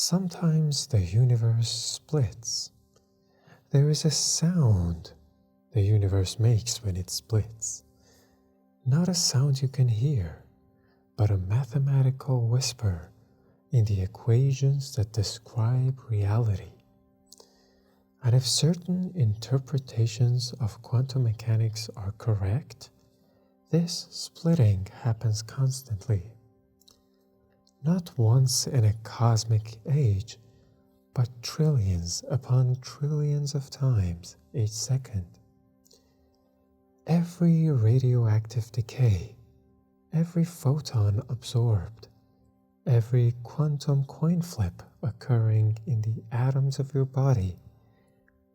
Sometimes the universe splits. There is a sound the universe makes when it splits. Not a sound you can hear, but a mathematical whisper in the equations that describe reality. And if certain interpretations of quantum mechanics are correct, this splitting happens constantly. Not once in a cosmic age, but trillions upon trillions of times each second. Every radioactive decay, every photon absorbed, every quantum coin flip occurring in the atoms of your body,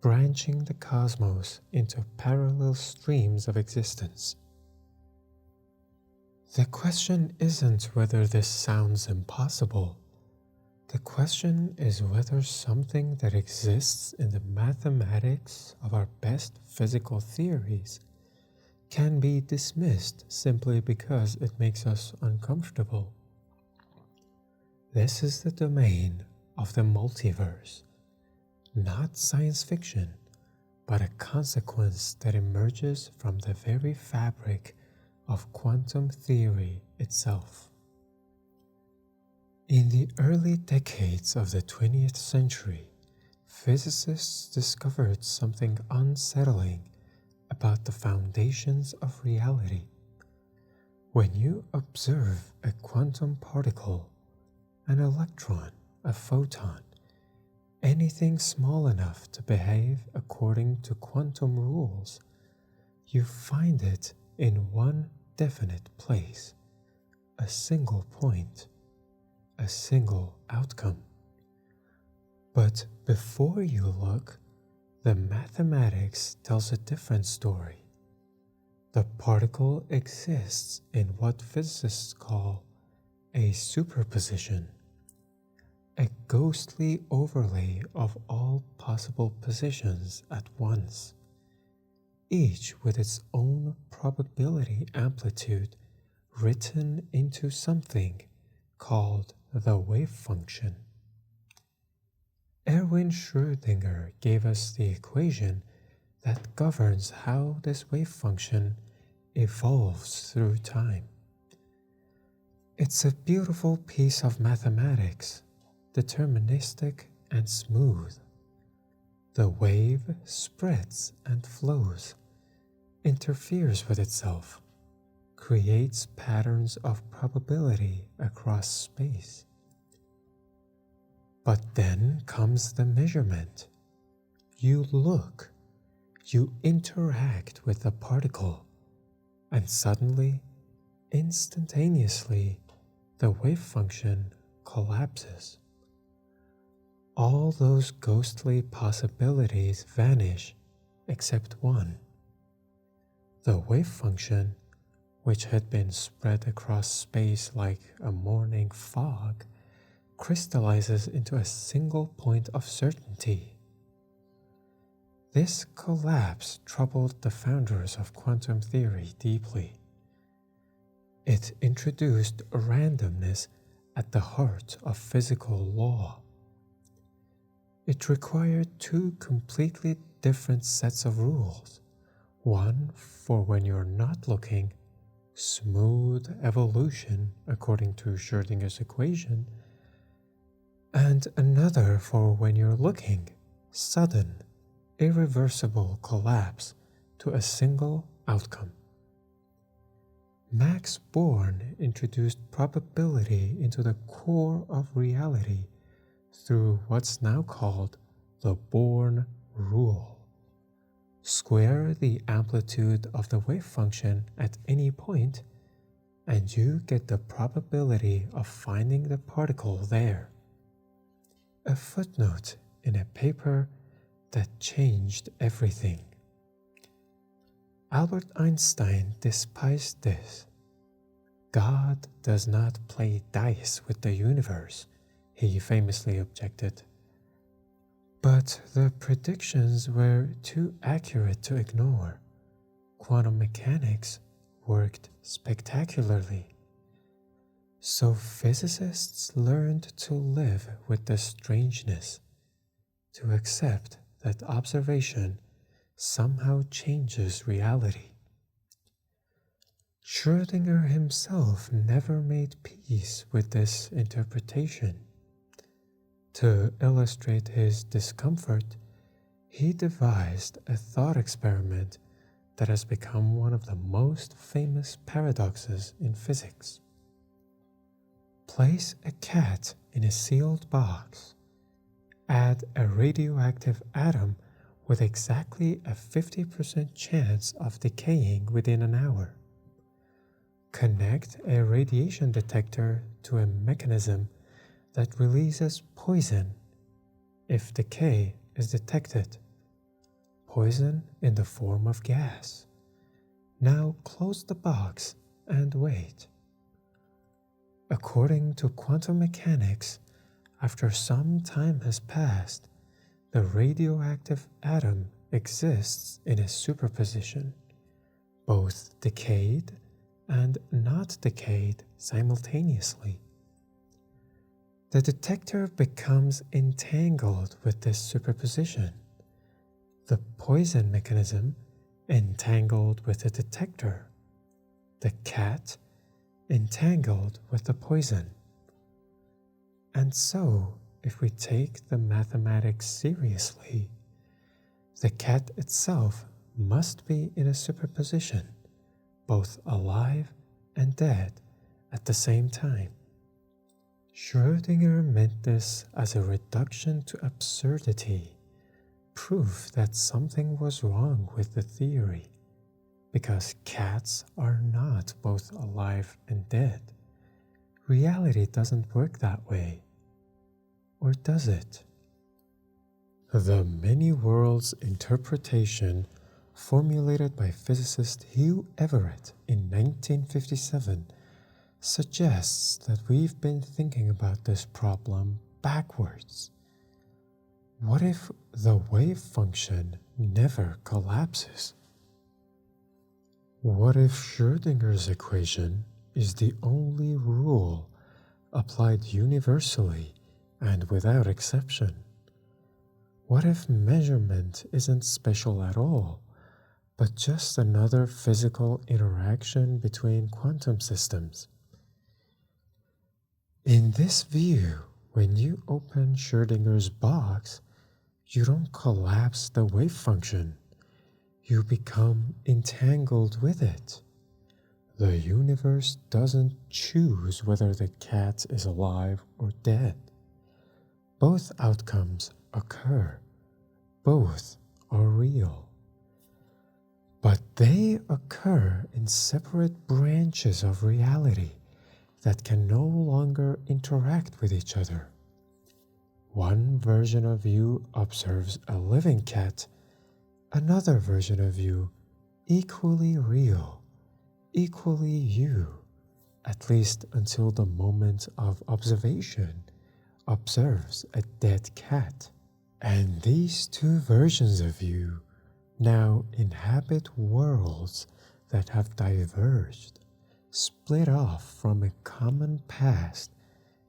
branching the cosmos into parallel streams of existence. The question isn't whether this sounds impossible. The question is whether something that exists in the mathematics of our best physical theories can be dismissed simply because it makes us uncomfortable. This is the domain of the multiverse, not science fiction, but a consequence that emerges from the very fabric of quantum theory itself. In the early decades of the 20th century, physicists discovered something unsettling about the foundations of reality. When you observe a quantum particle, an electron, a photon, anything small enough to behave according to quantum rules, you find it in one definite place, a single point, a single outcome. But before you look, the mathematics tells a different story. The particle exists in what physicists call a superposition, a ghostly overlay of all possible positions at once, each with its own probability amplitude written into something called the wave function. Erwin Schrödinger gave us the equation that governs how this wave function evolves through time. It's a beautiful piece of mathematics, deterministic and smooth. The wave spreads and flows, interferes with itself, creates patterns of probability across space. But then comes the measurement. You look, you interact with the particle, and suddenly, instantaneously, the wave function collapses. All those ghostly possibilities vanish except one. The wave function, which had been spread across space like a morning fog, crystallizes into a single point of certainty. This collapse troubled the founders of quantum theory deeply. It introduced randomness at the heart of physical law. It required two completely different sets of rules, one for when you're not looking, smooth evolution according to Schrödinger's equation, and another for when you're looking, sudden, irreversible collapse to a single outcome. Max Born introduced probability into the core of reality through what's now called the Born rule. Square the amplitude of the wave function at any point, and you get the probability of finding the particle there. A footnote in a paper that changed everything. Albert Einstein despised this. God does not play dice with the universe, he famously objected. But the predictions were too accurate to ignore. Quantum mechanics worked spectacularly. So physicists learned to live with the strangeness, to accept that observation somehow changes reality. Schrödinger himself never made peace with this interpretation. To illustrate his discomfort, he devised a thought experiment that has become one of the most famous paradoxes in physics. Place a cat in a sealed box. Add a radioactive atom with exactly a 50% chance of decaying within an hour. Connect a radiation detector to a mechanism that releases poison if decay is detected. Poison in the form of gas. Now close the box and wait. According to quantum mechanics, after some time has passed, the radioactive atom exists in a superposition, both decayed and not decayed simultaneously. The detector becomes entangled with this superposition. The poison mechanism entangled with the detector. The cat entangled with the poison. And so, if we take the mathematics seriously, the cat itself must be in a superposition, both alive and dead at the same time. Schrödinger meant this as a reduction to absurdity, proof that something was wrong with the theory, because cats are not both alive and dead. Reality doesn't work that way. Or does it? The many worlds interpretation formulated by physicist Hugh Everett in 1957 suggests that we've been thinking about this problem backwards. What if the wave function never collapses? What if Schrödinger's equation is the only rule applied universally and without exception? What if measurement isn't special at all, but just another physical interaction between quantum systems? In this view, when you open Schrödinger's box, you don't collapse the wave function. You become entangled with it. The universe doesn't choose whether the cat is alive or dead. Both outcomes occur. Both are real. But they occur in separate branches of reality that can no longer interact with each other. One version of you observes a living cat, another version of you, equally real, equally you, at least until the moment of observation, observes a dead cat. And these two versions of you now inhabit worlds that have diverged, split off from a common past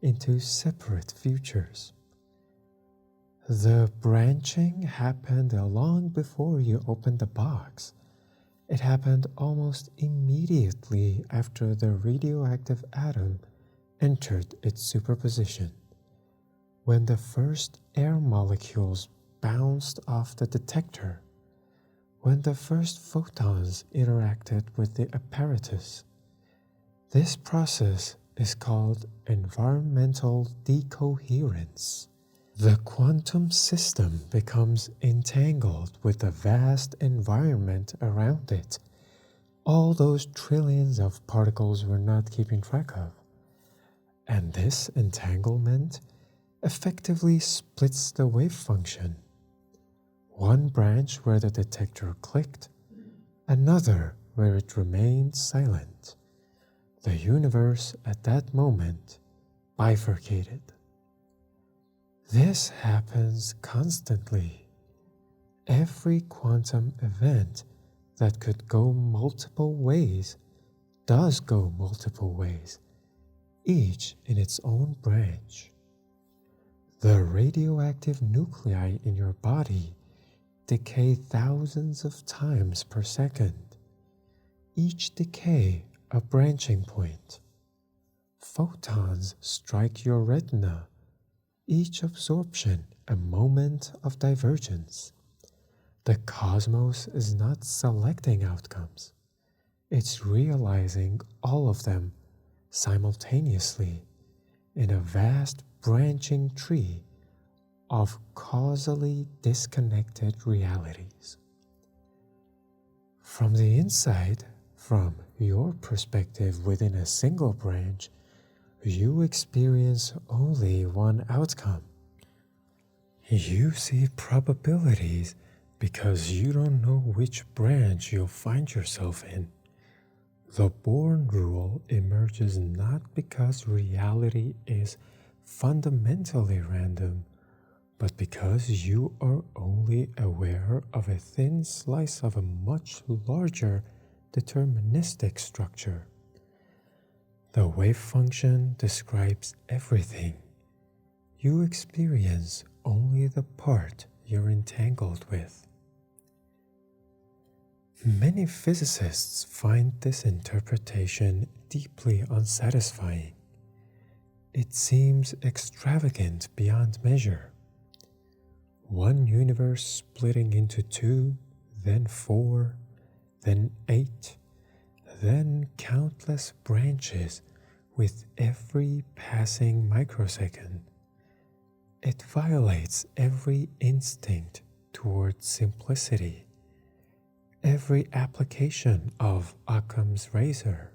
into separate futures. The branching happened long before you opened the box. It happened almost immediately after the radioactive atom entered its superposition. When the first air molecules bounced off the detector, when the first photons interacted with the apparatus. This process is called environmental decoherence. The quantum system becomes entangled with the vast environment around it, all those trillions of particles we're not keeping track of. And this entanglement effectively splits the wave function. One branch where the detector clicked, another where it remained silent. The universe at that moment bifurcated. This happens constantly. Every quantum event that could go multiple ways does go multiple ways, each in its own branch. The radioactive nuclei in your body decay thousands of times per second, each decay a branching point. Photons strike your retina, each absorption a moment of divergence. The cosmos is not selecting outcomes, it's realizing all of them simultaneously in a vast branching tree of causally disconnected realities. From the inside, from your perspective within a single branch, you experience only one outcome. You see probabilities because you don't know which branch you'll find yourself in. The Born rule emerges not because reality is fundamentally random, but because you are only aware of a thin slice of a much larger deterministic structure. The wave function describes everything. You experience only the part you're entangled with. Many physicists find this interpretation deeply unsatisfying. It seems extravagant beyond measure. One universe splitting into 2, then 4, then 8, then countless branches with every passing microsecond. It violates every instinct towards simplicity, every application of Occam's razor.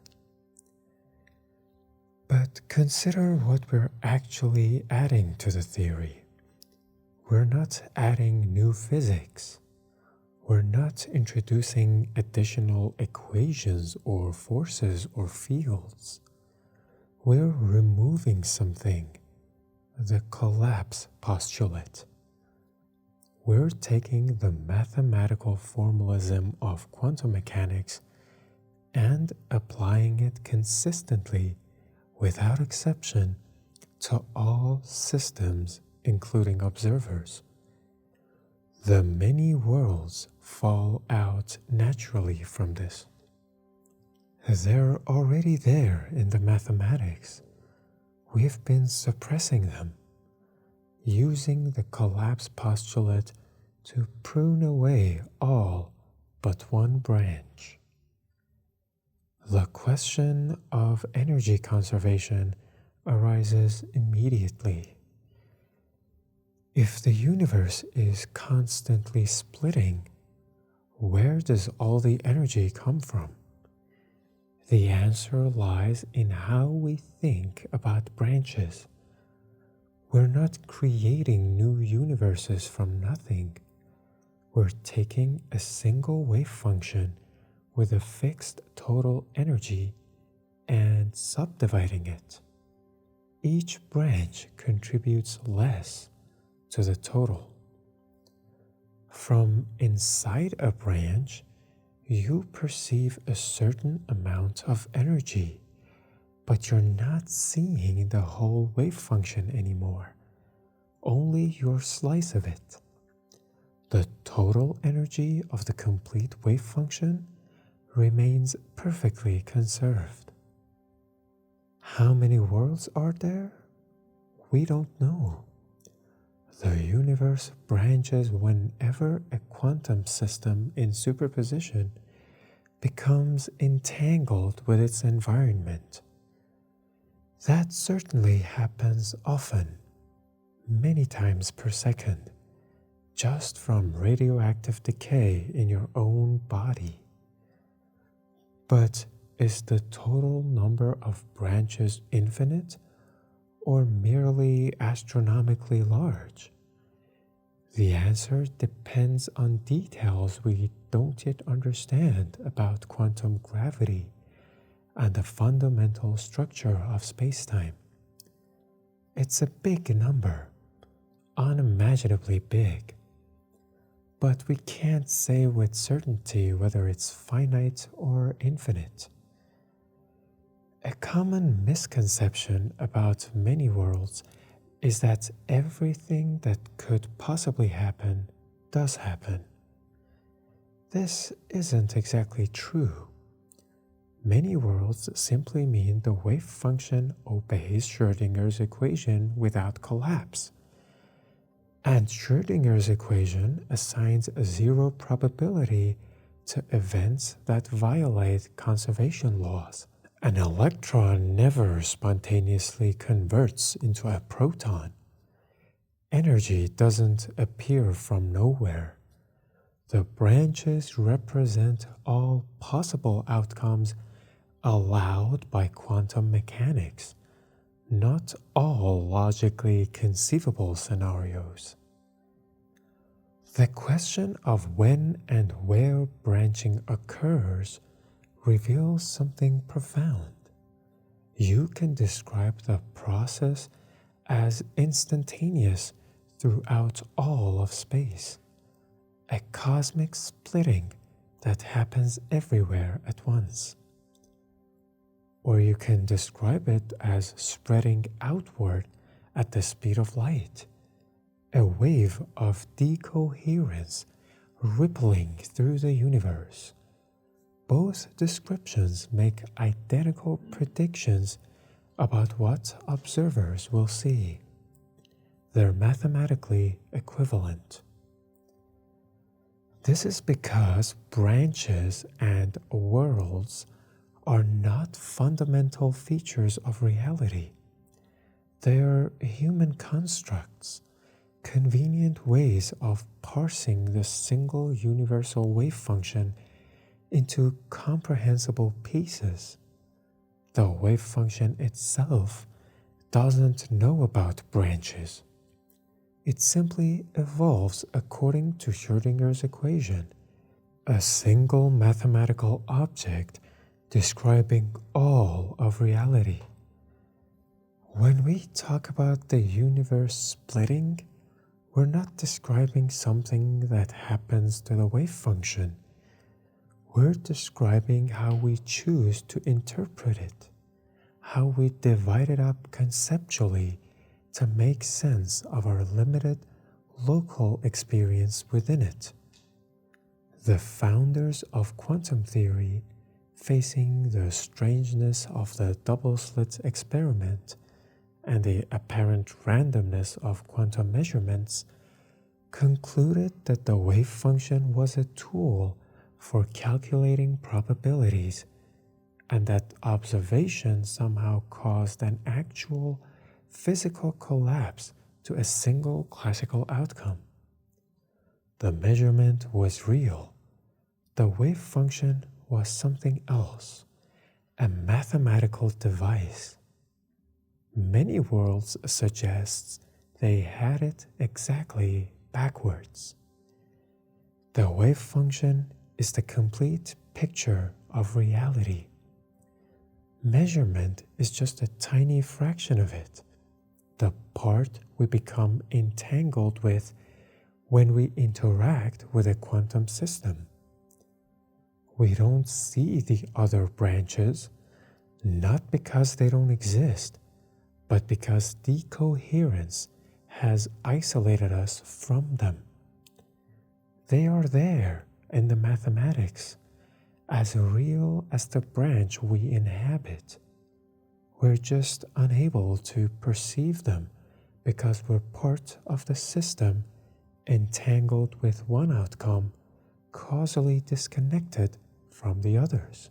But consider what we're actually adding to the theory. We're not adding new physics. We're not introducing additional equations or forces or fields. We're removing something, the collapse postulate. We're taking the mathematical formalism of quantum mechanics and applying it consistently, without exception, to all systems, including observers. The many worlds fall out naturally from this. They're already there in the mathematics. We've been suppressing them, using the collapse postulate to prune away all but one branch. The question of energy conservation arises immediately. If the universe is constantly splitting, where does all the energy come from? The answer lies in how we think about branches. We're not creating new universes from nothing. We're taking a single wave function with a fixed total energy and subdividing it. Each branch contributes less to the total. From inside a branch, you perceive a certain amount of energy, but you're not seeing the whole wave function anymore, only your slice of it. The total energy of the complete wave function remains perfectly conserved. How many worlds are there? We don't know. The universe branches whenever a quantum system in superposition becomes entangled with its environment. That certainly happens often, many times per second, just from radioactive decay in your own body. But is the total number of branches infinite or merely astronomically large? The answer depends on details we don't yet understand about quantum gravity and the fundamental structure of space-time. It's a big number, unimaginably big, but we can't say with certainty whether it's finite or infinite. A common misconception about many worlds is that everything that could possibly happen does happen. This isn't exactly true. Many worlds simply mean the wave function obeys Schrödinger's equation without collapse. And Schrödinger's equation assigns a zero probability to events that violate conservation laws. An electron never spontaneously converts into a proton. Energy doesn't appear from nowhere. The branches represent all possible outcomes allowed by quantum mechanics, not all logically conceivable scenarios. The question of when and where branching occurs reveals something profound. You can describe the process as instantaneous throughout all of space, a cosmic splitting that happens everywhere at once. Or you can describe it as spreading outward at the speed of light, a wave of decoherence rippling through the universe. Both descriptions make identical predictions about what observers will see. They're mathematically equivalent. This is because branches and worlds are not fundamental features of reality. They are human constructs, convenient ways of parsing the single universal wave function into comprehensible pieces. The wave function itself doesn't know about branches. It simply evolves according to Schrödinger's equation, a single mathematical object describing all of reality. When we talk about the universe splitting, we're not describing something that happens to the wave function. We're describing how we choose to interpret it, how we divide it up conceptually to make sense of our limited local experience within it. The founders of quantum theory, facing the strangeness of the double-slit experiment and the apparent randomness of quantum measurements, concluded that the wave function was a tool for calculating probabilities, and that observation somehow caused an actual physical collapse to a single classical outcome. The measurement was real. The wave function was something else, a mathematical device. Many worlds suggest they had it exactly backwards. The wave function is the complete picture of reality. Measurement is just a tiny fraction of it, the part we become entangled with when we interact with a quantum system. We don't see the other branches, not because they don't exist, but because decoherence has isolated us from them. They are there in the mathematics, as real as the branch we inhabit. We're just unable to perceive them because we're part of the system, entangled with one outcome, causally disconnected from the others.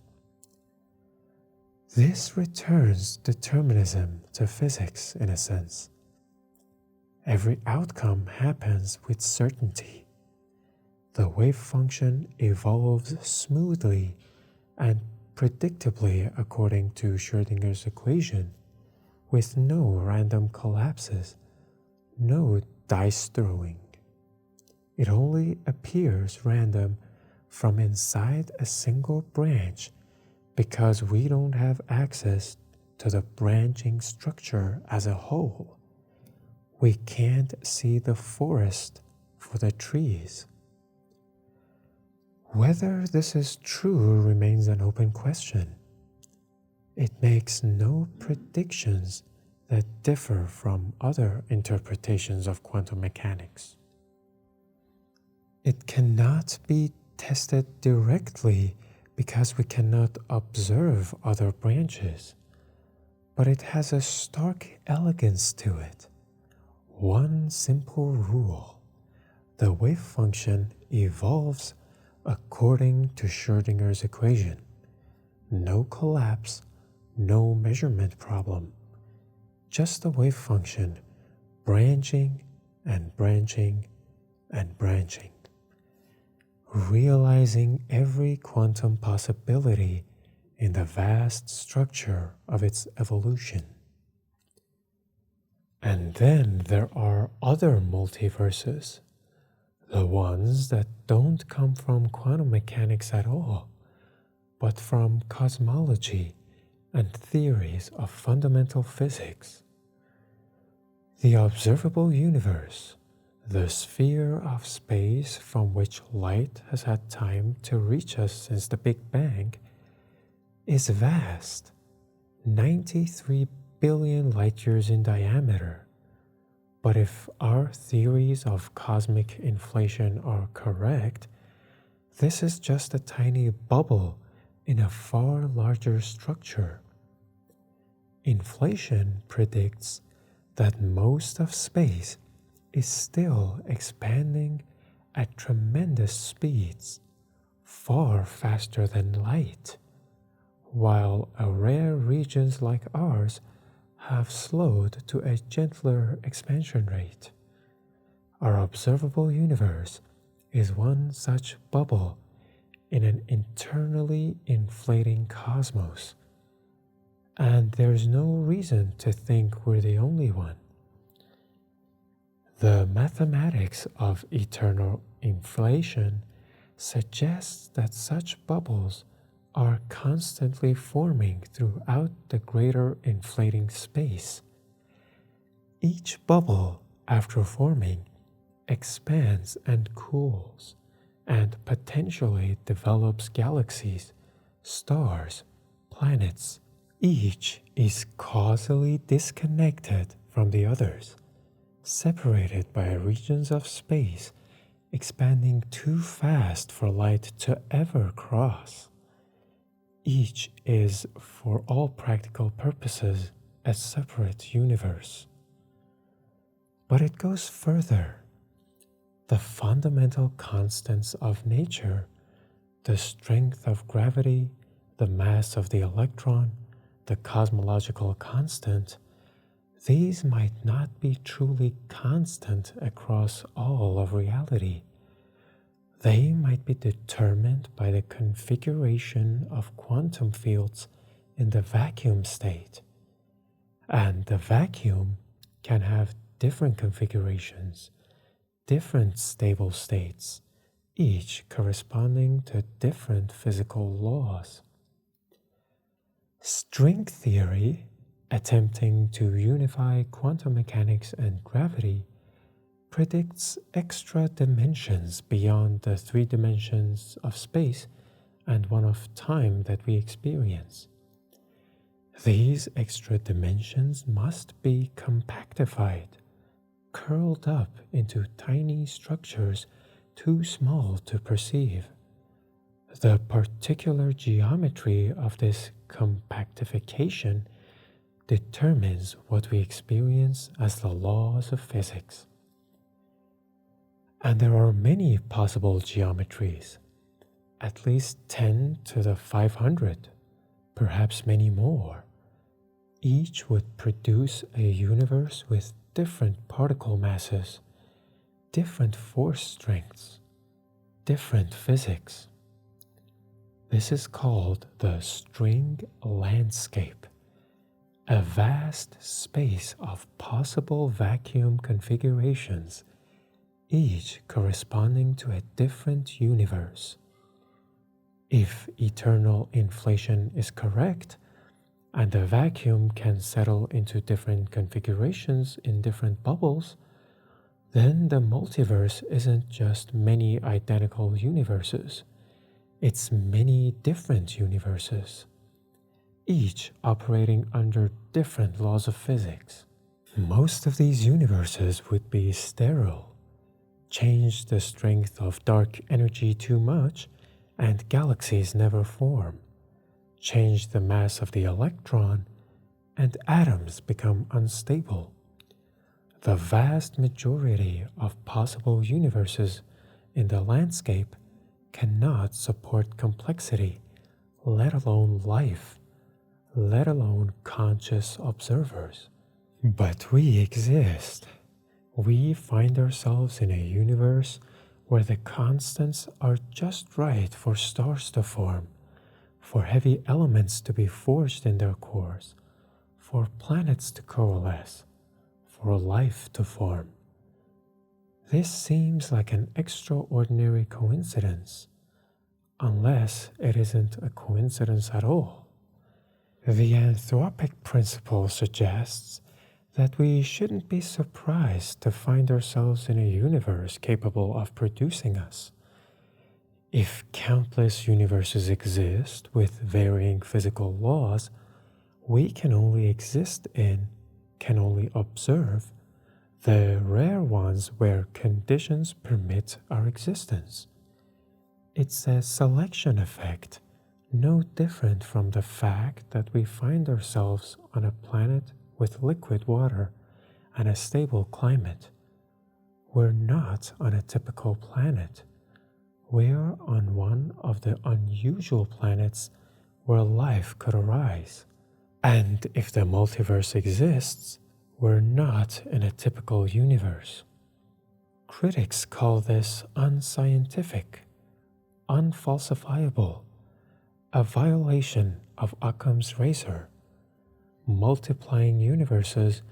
This returns determinism to physics in a sense. Every outcome happens with certainty. The wave function evolves smoothly and predictably according to Schrödinger's equation, with no random collapses, no dice throwing. It only appears random from inside a single branch because we don't have access to the branching structure as a whole. We can't see the forest for the trees. Whether this is true remains an open question. It makes no predictions that differ from other interpretations of quantum mechanics. It cannot be tested directly because we cannot observe other branches, but it has a stark elegance to it. One simple rule: the wave function evolves according to Schrödinger's equation. No collapse, no measurement problem, just a wave function branching and branching and branching, realizing every quantum possibility in the vast structure of its evolution. And then there are other multiverses, the ones that don't come from quantum mechanics at all, but from cosmology and theories of fundamental physics. The observable universe, the sphere of space from which light has had time to reach us since the Big Bang, is vast, 93 billion light years in diameter. But if our theories of cosmic inflation are correct, this is just a tiny bubble in a far larger structure. Inflation predicts that most of space is still expanding at tremendous speeds, far faster than light, while rare regions like ours have slowed to a gentler expansion rate. Our observable universe is one such bubble in an internally inflating cosmos, and there's no reason to think we're the only one. The mathematics of eternal inflation suggests that such bubbles are constantly forming throughout the greater inflating space. Each bubble, after forming, expands and cools, and potentially develops galaxies, stars, planets. Each is causally disconnected from the others, separated by regions of space expanding too fast for light to ever cross. Each is, for all practical purposes, a separate universe. But it goes further. The fundamental constants of nature, the strength of gravity, the mass of the electron, the cosmological constant, these might not be truly constant across all of reality. They might be determined by the configuration of quantum fields in the vacuum state. And the vacuum can have different configurations, different stable states, each corresponding to different physical laws. String theory, attempting to unify quantum mechanics and gravity, predicts extra dimensions beyond the 3 dimensions of space and one of time that we experience. These extra dimensions must be compactified, curled up into tiny structures too small to perceive. The particular geometry of this compactification determines what we experience as the laws of physics. And there are many possible geometries, at least 10 to the 500, perhaps many more. Each would produce a universe with different particle masses, different force strengths, different physics. This is called the string landscape, a vast space of possible vacuum configurations, each corresponding to a different universe. If eternal inflation is correct, and the vacuum can settle into different configurations in different bubbles, then the multiverse isn't just many identical universes. It's many different universes. each operating under different laws of physics. Most of these universes would be sterile. Change the strength of dark energy too much, and galaxies never form. Change the mass of the electron, and atoms become unstable. The vast majority of possible universes in the landscape cannot support complexity, let alone life, let alone conscious observers. But we exist. We find ourselves in a universe where the constants are just right for stars to form, for heavy elements to be forged in their cores, for planets to coalesce, for life to form. This seems like an extraordinary coincidence, unless it isn't a coincidence at all. The anthropic principle suggests that we shouldn't be surprised to find ourselves in a universe capable of producing us. If countless universes exist with varying physical laws, we can only exist in, can only observe, the rare ones where conditions permit our existence. It's a selection effect, no different from the fact that we find ourselves on a planet with liquid water and a stable climate. We're not on a typical planet. We're on one of the unusual planets where life could arise. And if the multiverse exists, we're not in a typical universe. Critics call this unscientific, unfalsifiable, a violation of Occam's razor, multiplying universes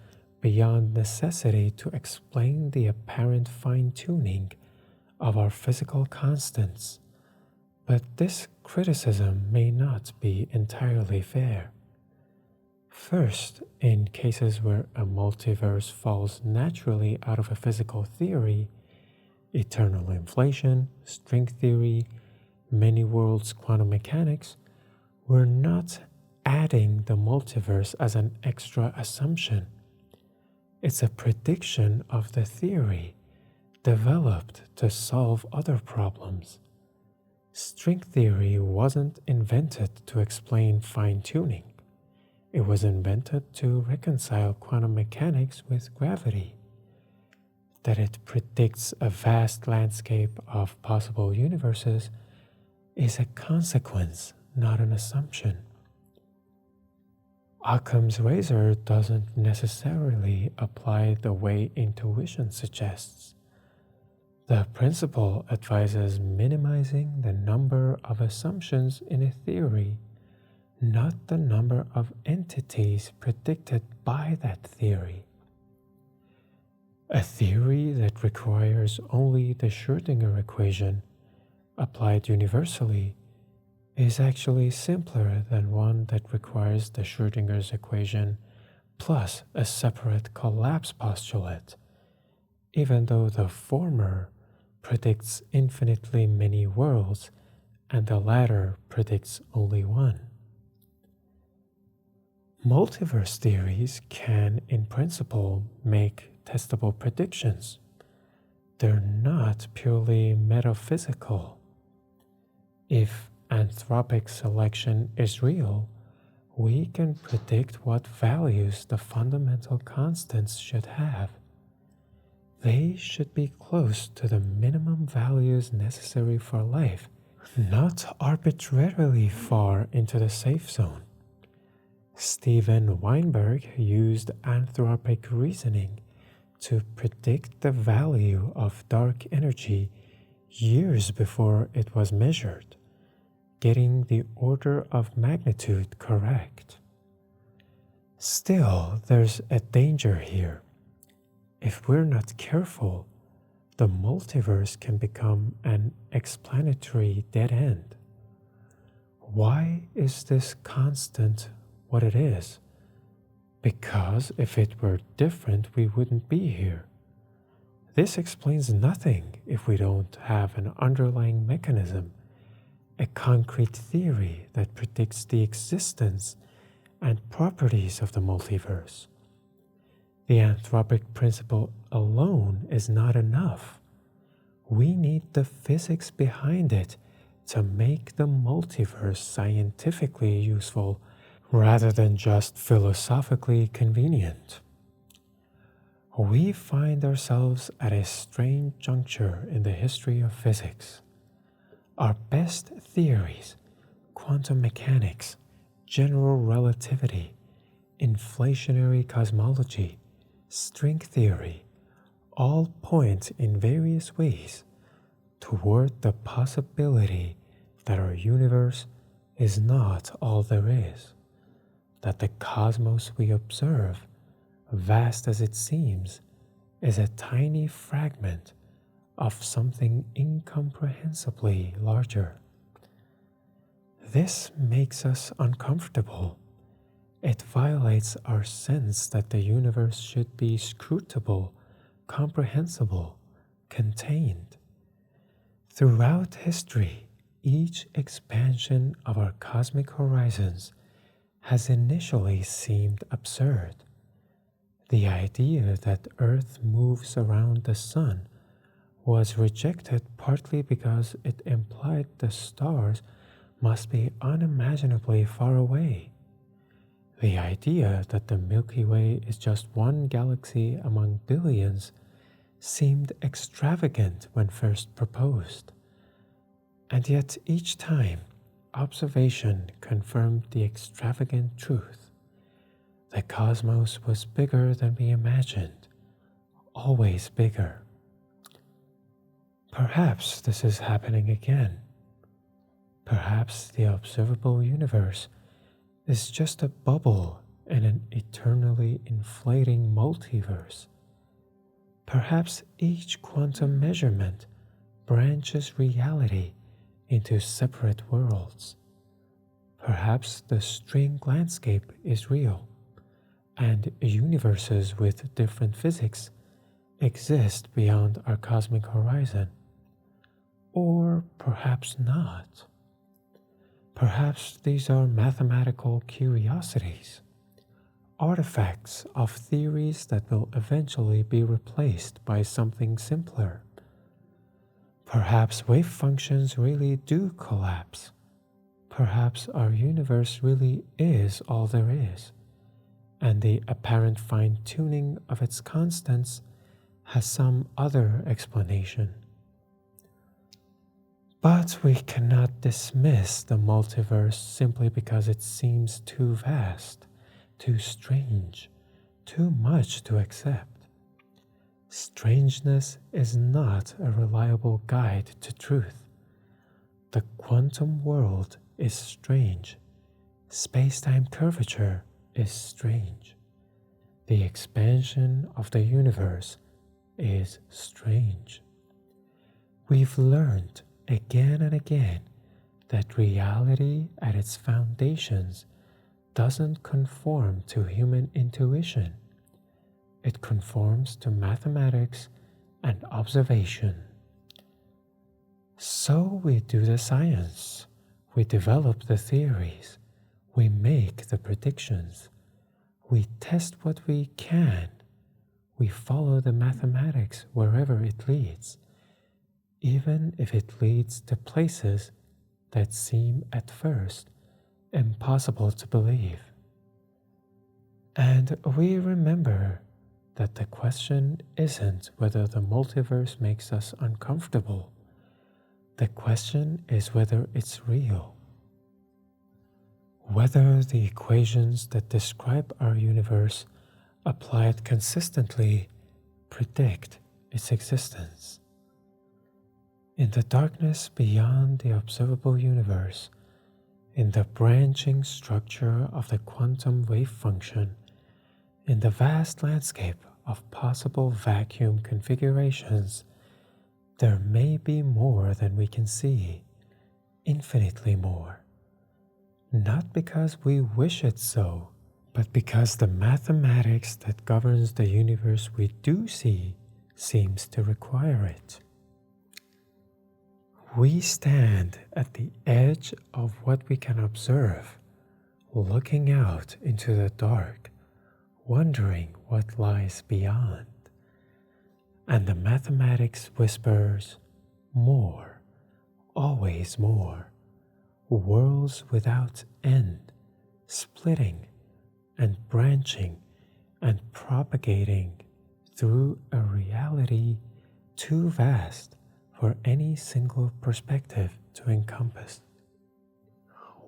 beyond necessity to explain the apparent fine-tuning of our physical constants. But this criticism may not be entirely fair. First, in cases where a multiverse falls naturally out of a physical theory, eternal inflation, string theory, many worlds quantum mechanics, we're not adding the multiverse as an extra assumption. It's a prediction of the theory, developed to solve other problems. String theory wasn't invented to explain fine-tuning. It was invented to reconcile quantum mechanics with gravity. That it predicts a vast landscape of possible universes is a consequence, not an assumption. Occam's razor doesn't necessarily apply the way intuition suggests. The principle advises minimizing the number of assumptions in a theory, not the number of entities predicted by that theory. A theory that requires only the Schrödinger equation, applied universally, is actually simpler than one that requires the Schrödinger's equation plus a separate collapse postulate, even though the former predicts infinitely many worlds and the latter predicts only one. Multiverse theories can, in principle, make testable predictions. They're not purely metaphysical. If anthropic selection is real, we can predict what values the fundamental constants should have. They should be close to the minimum values necessary for life, not arbitrarily far into the safe zone. Steven Weinberg used anthropic reasoning to predict the value of dark energy years before it was measured, getting the order of magnitude correct. Still, there's a danger here. If we're not careful, the multiverse can become an explanatory dead end. Why is this constant what it is? Because if it were different, we wouldn't be here. This explains nothing if we don't have an underlying mechanism, a concrete theory that predicts the existence and properties of the multiverse. The anthropic principle alone is not enough. We need the physics behind it to make the multiverse scientifically useful rather than just philosophically convenient. We find ourselves at a strange juncture in the history of physics. Our best theories, quantum mechanics, general relativity, inflationary cosmology, string theory, all point in various ways toward the possibility that our universe is not all there is, that the cosmos we observe, vast as it seems, is a tiny fragment of something incomprehensibly larger. This makes us uncomfortable. It violates our sense that the universe should be scrutable, comprehensible, contained. Throughout history, each expansion of our cosmic horizons has initially seemed absurd. The idea that Earth moves around the sun was rejected partly because it implied the stars must be unimaginably far away. The idea that the Milky Way is just one galaxy among billions seemed extravagant when first proposed. And yet each time, observation confirmed the extravagant truth. The cosmos was bigger than we imagined, always bigger. Perhaps this is happening again. Perhaps the observable universe is just a bubble in an eternally inflating multiverse. Perhaps each quantum measurement branches reality into separate worlds. Perhaps the string landscape is real, and universes with different physics exist beyond our cosmic horizon. Or perhaps not. Perhaps these are mathematical curiosities, artifacts of theories that will eventually be replaced by something simpler. Perhaps wave functions really do collapse. Perhaps our universe really is all there is, and the apparent fine-tuning of its constants has some other explanation. But we cannot dismiss the multiverse simply because it seems too vast, too strange, too much to accept. Strangeness is not a reliable guide to truth. The quantum world is strange. Space-time curvature is strange. The expansion of the universe is strange. We've learned again and again that reality at its foundations doesn't conform to human intuition. It conforms to mathematics and observation. So we do the science, we develop the theories, we make the predictions, we test what we can, we follow the mathematics wherever it leads, even if it leads to places that seem at first impossible to believe. And we remember that the question isn't whether the multiverse makes us uncomfortable. The question is whether it's real. Whether the equations that describe our universe applied consistently predict its existence. In the darkness beyond the observable universe, in the branching structure of the quantum wave function, in the vast landscape of possible vacuum configurations, there may be more than we can see, infinitely more. Not because we wish it so, but because the mathematics that governs the universe we do see seems to require it. We stand at the edge of what we can observe, looking out into the dark, wondering what lies beyond. And the mathematics whispers, more, always more, worlds without end, splitting and branching and propagating through a reality too vast for any single perspective to encompass.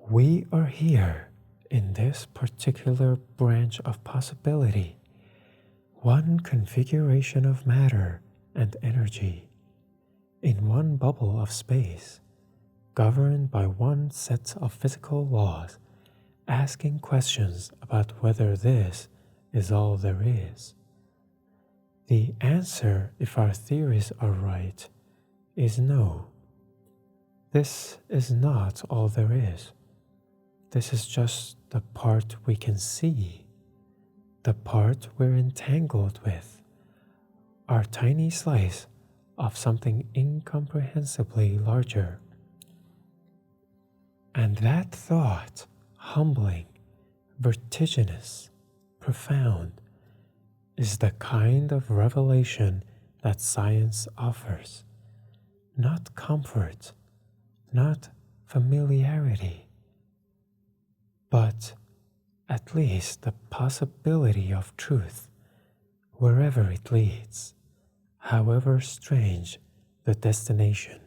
We are here in this particular branch of possibility, one configuration of matter and energy, in one bubble of space, governed by one set of physical laws, asking questions about whether this is all there is. The answer, if our theories are right, is no. This is not all there is. This is just the part we can see, the part we're entangled with, our tiny slice of something incomprehensibly larger. And that thought, humbling, vertiginous, profound, is the kind of revelation that science offers. Not comfort, not familiarity, but at least the possibility of truth, wherever it leads, however strange the destination.